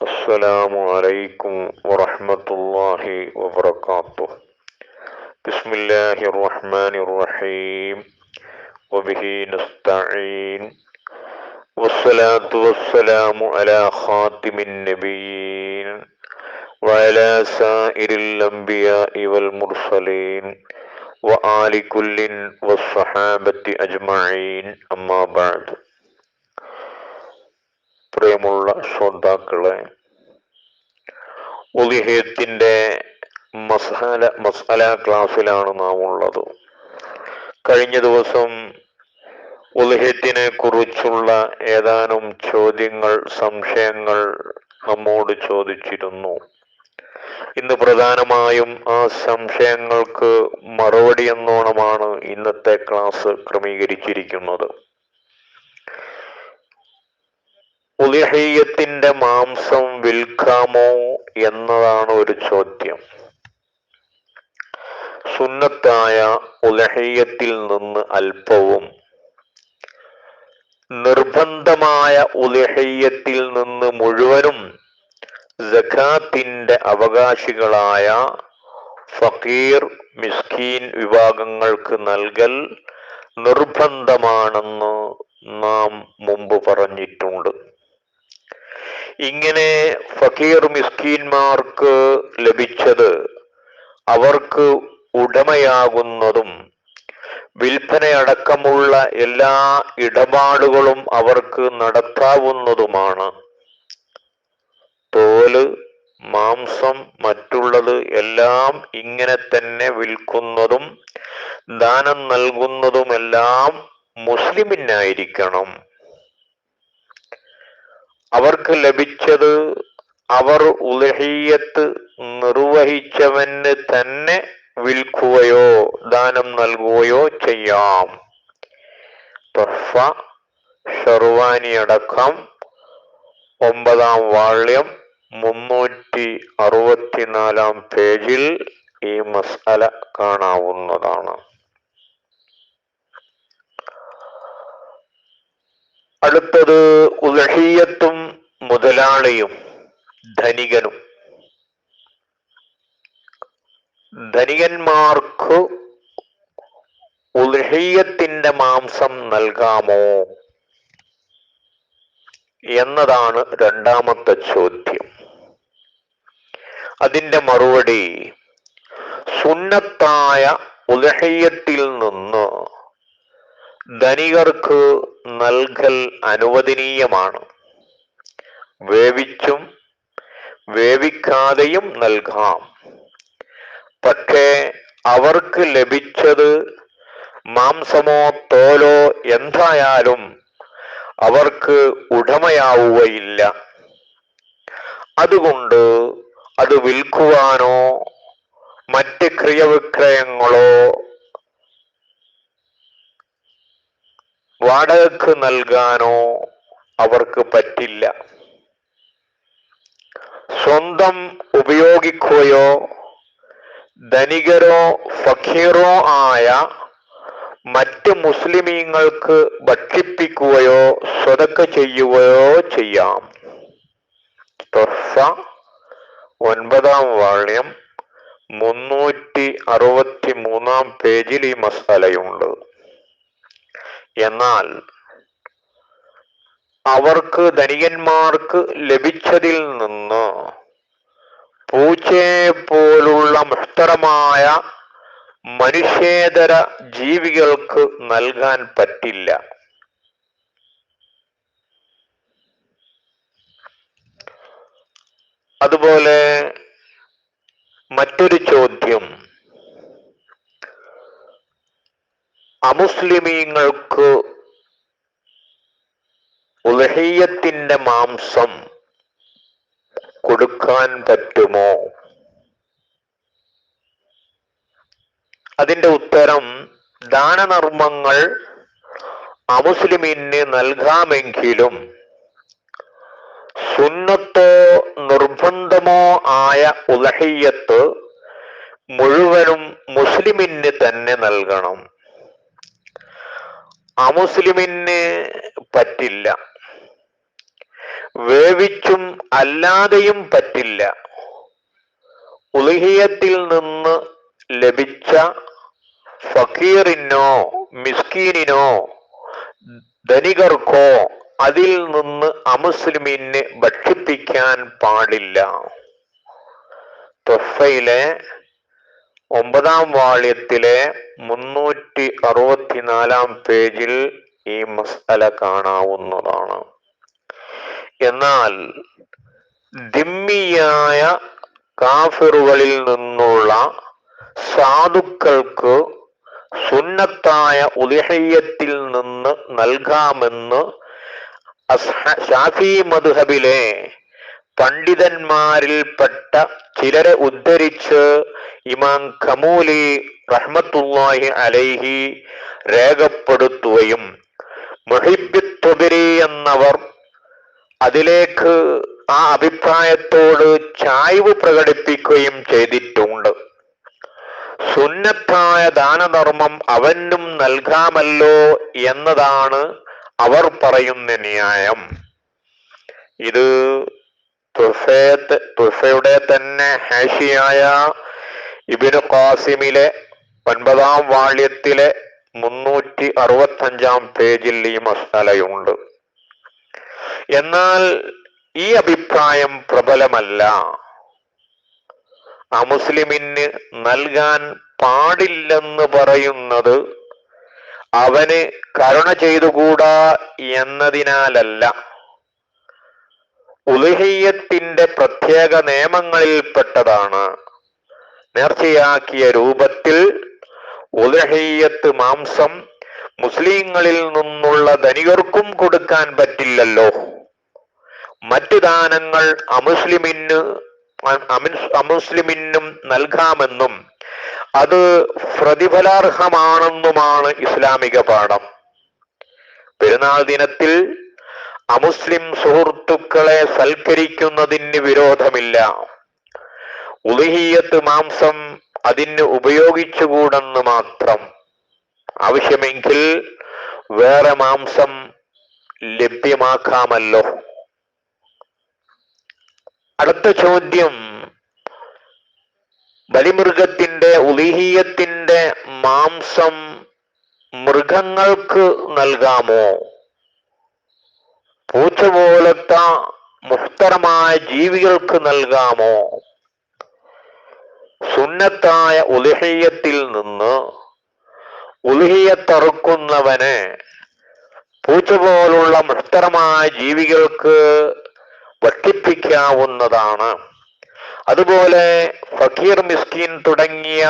അസ്സലാമു അലൈക്കും വറഹ്മത്തുള്ളാഹി വബറകാതുഹു. ബിസ്മില്ലാഹിർ റഹ്മാനിർ റഹീം. വബിഹി നസ്തഈൻ. വസ്സലാത്തു വസ്സലാമു അലാ ഖാതിമിൻ നബിയ്യീൻ വഅലാ സായിരിൽ അംബിയാഇ വൽ മുർസലീൻ വആലി കുല്ലിൻ വസ്സഹാബത്തി അജ്മഈൻ. അമ്മാ ബഅദ്. പ്രിയമുള്ള ശ്രോതാക്കളെ, ഉളിഹ്യത്തിന്റെ മസ്അല ക്ലാസ്സിലാണ് നാം ഉള്ളത്. കഴിഞ്ഞ ദിവസം ഉളിഹ്യത്തിനെ കുറിച്ചുള്ള ഏതാനും ചോദ്യങ്ങൾ, സംശയങ്ങൾ നമ്മോട് ചോദിച്ചിരുന്നു. ഇന്ന് പ്രധാനമായും ആ സംശയങ്ങൾക്ക് മറുപടി എന്നോണമാണ് ഇന്നത്തെ ക്ലാസ് ക്രമീകരിച്ചിരിക്കുന്നത്. ഉളിഹ്യത്തിന്റെ മാംസം വിൽക്കാമോ എന്നതാണ് ഒരു ചോദ്യം. സുന്നത്തായ ഉളിഹ്യത്തിൽ നിന്ന് അല്പവും നിർബന്ധമായ ഉളിഹ്യത്തിൽ നിന്ന് മുഴുവനും സകാത്തിന്റെ അവകാശികളായ ഫഖീർ, മിസ്കീൻ വിഭാഗങ്ങൾക്ക് നൽകൽ നിർബന്ധമാണെന്ന് നാം മുമ്പ് പറഞ്ഞിട്ടുണ്ട്. ഇങ്ങനെ ഫഖീർ, മിസ്കീന്മാർക്ക് ലഭിച്ചത് അവർക്ക് ഉടമയാകുന്നതും വിൽപ്പനയടക്കമുള്ള എല്ലാ ഇടപാടുകളും അവർക്ക് നടത്താവുന്നതുമാണ്. തോല്, മാംസം, മറ്റുള്ളത് എല്ലാം ഇങ്ങനെ തന്നെ വിൽക്കുന്നതും ദാനം നൽകുന്നതുമെല്ലാം മുസ്ലിമിനായിരിക്കണം. അവർക്ക് ലഭിച്ചത് അവർ ഉളിഹ്യത്ത് നിർവഹിച്ചവന് തന്നെ വിൽക്കുകയോ ദാനം നൽകുകയോ ചെയ്യാം. തുഹ്ഫ ഷർവാനി അടക്കം 9-ാം വാള്യം 364-ാം പേജിൽ ഈ മസ്അല കാണാവുന്നതാണ്. അടുത്തത് ഉളിഹ്യത്തും മുതലാളിയും ധനികനും. ധനികന്മാർക്ക് ഉളിഹ്യത്തിന്റെ മാംസം നൽകാമോ എന്നതാണ് രണ്ടാമത്തെ ചോദ്യം. അതിന്റെ മറുപടി, സുന്നത്തായ ഉളിഹ്യത്തിൽ നിന്ന് ധനികർക്ക് നൽകൽ അനുവദനീയമാണ്. വേവിച്ചും വേവിക്കാതെയും നൽകാം. പക്ഷേ അവർക്ക് ലഭിച്ചത് മാംസമോ തോലോ എന്തായാലും അവർക്ക് ഉടമയാവുകയില്ല. അതുകൊണ്ട് അത് വിൽക്കുവാനോ മറ്റ് ക്രയവിക്രയങ്ങളോ വാടകയ്ക്ക് നൽകാനോ അവർക്ക് പറ്റില്ല. സ്വന്തം ഉപയോഗിക്കുകയോ ധനികരോ ഫഖീറോ ആയ മറ്റ് മുസ്ലിമീങ്ങൾക്ക് ഭക്ഷിപ്പിക്കുകയോ സ്വതക്ക ചെയ്യുകയോ ചെയ്യാം. തുഹ്ഫ 9-ാം വാള്യം 363-ാം പേജിൽ ഈ മസ്അലയുണ്ട്. എന്നാൽ അവർക്ക്, ധനികന്മാർക്ക് ലഭിച്ചതിൽ നിന്ന് പൂച്ചയെ പോലുള്ള മുഹ്തറമായ മനുഷ്യേതര ജീവികൾക്ക് നൽകാൻ പറ്റില്ല. അതുപോലെ മറ്റൊരു ചോദ്യം, അമുസ്ലിമീങ്ങൾക്ക് ഉളിഹ്യത്തിന്റെ മാംസം കൊടുക്കാൻ പറ്റുമോ? അതിന്റെ ഉത്തരം, ദാനധർമ്മങ്ങൾ അമുസ്ലിമിന് നൽകാമെങ്കിലും സുന്നത്തോ നിർബന്ധമോ ആയ ഉളഹിയ്യത്ത് മുഴുവനും മുസ്ലിമിന് തന്നെ നൽകണം. അമുസ്ലിമിന് പറ്റില്ല. വേവിച്ചും അല്ലാതെയും പറ്റില്ല. ഉളുഹിയത്തിൽ നിന്ന് ലഭിച്ച ഫക്കീറിനോ മിസ്കീനിനോ ധനികർക്കോ അതിൽ നിന്ന് അമുസ്ലിമിന് ഭക്ഷിപ്പിക്കാൻ പാടില്ല. തൊഫയിലെ 9-ാം വാള്യത്തിലെ 364-ാം പേജിൽ ഈ മസ്അല കാണാവുന്നതാണ്. എന്നാൽ ദിമ്മിയായ കാഫിറുകളിൽ നിന്നുള്ള സാധുക്കൾക്ക് സുന്നത്തായ ഉദ്ഹിയ്യത്തിൽ നിന്ന് നൽകാമെന്ന് ശാഫി മദ്ഹബിലെ പണ്ഡിതന്മാരിൽപ്പെട്ട ചിലരെ ഉദ്ധരിച്ച് ഇമാം ഖമൂലി റഹ്മത്തുള്ളാഹി അലൈഹി രേഖപ്പെടുത്തുകയും മുഹിബ്ബ് ത്വബരി എന്നവർ അതിലേക്ക് ആ അഭിപ്രായത്തോട് ചായ്വ് പ്രകടിപ്പിക്കുകയും ചെയ്തിട്ടുണ്ട്. സുന്നത്തായ ദാനധർമ്മം അവനും നൽകാമല്ലോ എന്നതാണ് അവർ പറയുന്ന ന്യായം. ഇത് തുഫയുടെ തന്നെ ഹാഷിയായ ഇബ്നു ഖാസിമിലെ 9-ാം വാള്യത്തിലെ 365-ാം പേജിൽ ഈ മസ്അലയുണ്ട്. എന്നാൽ ഈ അഭിപ്രായം പ്രബലമല്ല. അമുസ്ലിമിന് നൽകാൻ പാടില്ലെന്ന് പറയുന്നത് അവന് കരുണ ചെയ്തുകൂടാ എന്നതിനാലല്ല, ഉളുഹിയ്യത്തിന്റെ പ്രത്യേക നിയമങ്ങളിൽപ്പെട്ടതാണ്. നേർച്ചയാക്കിയ രൂപത്തിൽ ഉളുഹിയ്യത്ത് മാംസം മുസ്ലിങ്ങളിൽ നിന്നുള്ള ധനികർക്കും കൊടുക്കാൻ പറ്റില്ലല്ലോ. മറ്റു ദാനങ്ങൾ അമുസ്ലിമിനും നൽകാമെന്നും അത് പ്രതിഫലാർഹമാണെന്നുമാണ് ഇസ്ലാമിക പാഠം. പെരുന്നാൾ ദിനത്തിൽ അമുസ്ലിം സുഹൃത്തുക്കളെ സൽക്കരിക്കുന്നതിന് വിരോധമില്ല. ഉളുഹിയ്യത്ത് മാംസം അതിന് ഉപയോഗിച്ചുകൂടെന്ന് മാത്രം. ആവശ്യമെങ്കിൽ വേറെ മാംസം ലഭ്യമാക്കാമല്ലോ. അടുത്ത ചോദ്യം, ബലിമൃഗത്തിന്റെ ഉളുഹിയ്യത്തിന്റെ മാംസം മൃഗങ്ങൾക്ക് നൽകാമോ? പൂച്ച പോലത്തെ മുഹ്തറമായ ജീവികൾക്ക് നൽകാമോ? സുന്നത്തായ ഉളുഹിയ്യത്തിൽ നിന്ന് ഉളുഹിയ്യത്തറുക്കുന്നവന് പൂച്ച പോലുള്ള മുഹ്തറമായ ജീവികൾക്ക് ഭക്ഷിപ്പിക്കാവുന്നതാണ്. അതുപോലെ ഫക്കീർ, മിസ്കീൻ തുടങ്ങിയ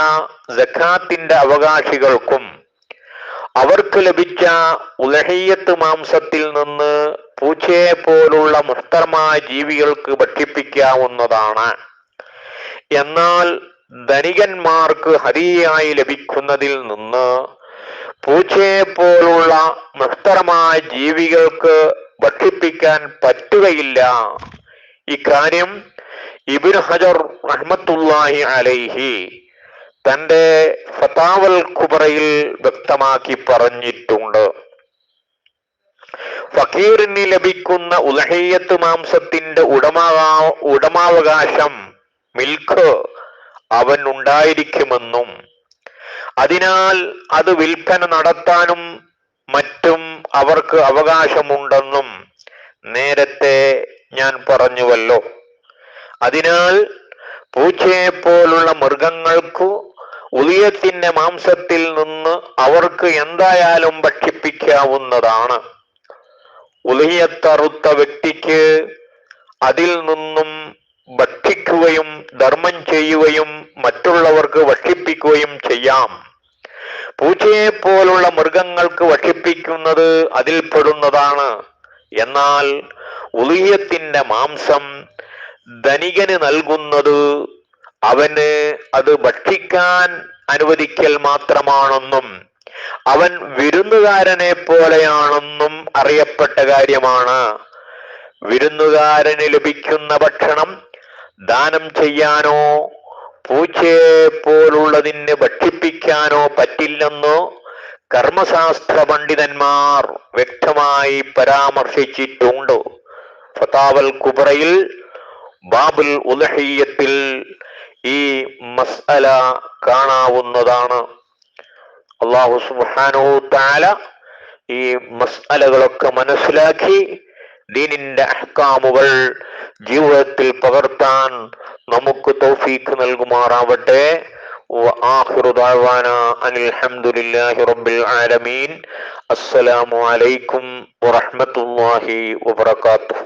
സക്കാത്തിന്റെ അവകാശികൾക്കും അവർക്ക് ലഭിച്ച ഉളുഹിയ്യത്ത് മാംസത്തിൽ നിന്ന് പൂച്ചയെ പോലുള്ള മുഹ്തറമായ ജീവികൾക്ക് ഭക്ഷിപ്പിക്കാവുന്നതാണ്. എന്നാൽ ധനികന്മാർക്ക് ഹദിയയായി ലഭിക്കുന്നതിൽ നിന്ന് പൂച്ചയെ പോലുള്ള മുഹ്തറമായ ജീവികൾക്ക് ഭക്ഷിപ്പിക്കാൻ പറ്റുകയില്ല. ഇക്കാര്യം ഇബ്നു ഹജർ റഹ്മത്തുള്ളാഹി അലൈഹി തന്റെ ഫതാവൽ കുബ്രയിൽ വ്യക്തമാക്കി പറഞ്ഞിട്ടുണ്ട്. ഫക്കീറിന് ലഭിക്കുന്ന ഉളുഹിയ്യത്ത് മാംസത്തിന്റെ ഉടമാവകാശം മിൽക്ക് അവൻ ഉണ്ടായിരിക്കുമെന്നും അതിനാൽ അത് വിൽപ്പന നടത്താനും മറ്റും അവർക്ക് അവകാശമുണ്ടെന്നും നേരത്തെ ഞാൻ പറഞ്ഞുവല്ലോ. അതിനാൽ പൂച്ചയെ പോലുള്ള മൃഗങ്ങൾക്ക് ഉളിയത്തിന്റെ മാംസത്തിൽ നിന്ന് അവർക്ക് എന്തായാലും ഭക്ഷിപ്പിക്കാവുന്നതാണ്. ഉളിയത്തറുത്ത വ്യക്തിക്ക് അതിൽ നിന്നും ഭക്ഷിക്കുകയും ധർമ്മം ചെയ്യുകയും മറ്റുള്ളവർക്ക് ഭക്ഷിപ്പിക്കുകയും ചെയ്യാം. പൂച്ചയെ പോലുള്ള മൃഗങ്ങൾക്ക് ഭക്ഷിപ്പിക്കുന്നത് അതിൽപ്പെടുന്നതാണ്. എന്നാൽ ഉളിയത്തിന്റെ മാംസം ധനികന് നൽകുന്നത് അവന് അത് ഭക്ഷിക്കാൻ അനുവദിക്കൽ മാത്രമാണെന്നും അവൻ വിരുന്നുകാരനെ പോലെയാണെന്നും അറിയപ്പെട്ട കാര്യമാണ്. വിരുന്നുകാരന് ലഭിക്കുന്ന ഭക്ഷണം ദാനം ചെയ്യാനോ പൂച്ചയെ പോലുള്ളതിന് ഭക്ഷിപ്പിക്കാനോ പറ്റില്ലെന്നോ കർമ്മശാസ്ത്ര പണ്ഡിതന്മാർ വ്യക്തമായി പരാമർശിച്ചിട്ടുണ്ട്. ഫതാവൽ കുബ്രയിൽ ബാബുൽ ഉദ്ഹിയ്യത്തിൽ ഈ മസ്അല കാണാവുന്നതാണ്. അല്ലാഹു സുബ്ഹാനഹു തആല ഈ മസ്അലകളൊക്കെ മനസ്സിലാക്കി ദീനിന്റെ അഹ്കാമുകൾ ജീവിതത്തിൽ പകർത്താൻ നമുക്ക് തൗഫീഖ് നൽകുമാറാവട്ടെ. വആഖിറു ദഅവാനാ അനിൽ ഹംദുലില്ലാഹി റബ്ബിൽ ആലമീൻ. അസ്സലാമു അലൈക്കും വറഹ്മത്തുള്ളാഹി വബറകാതുഹു.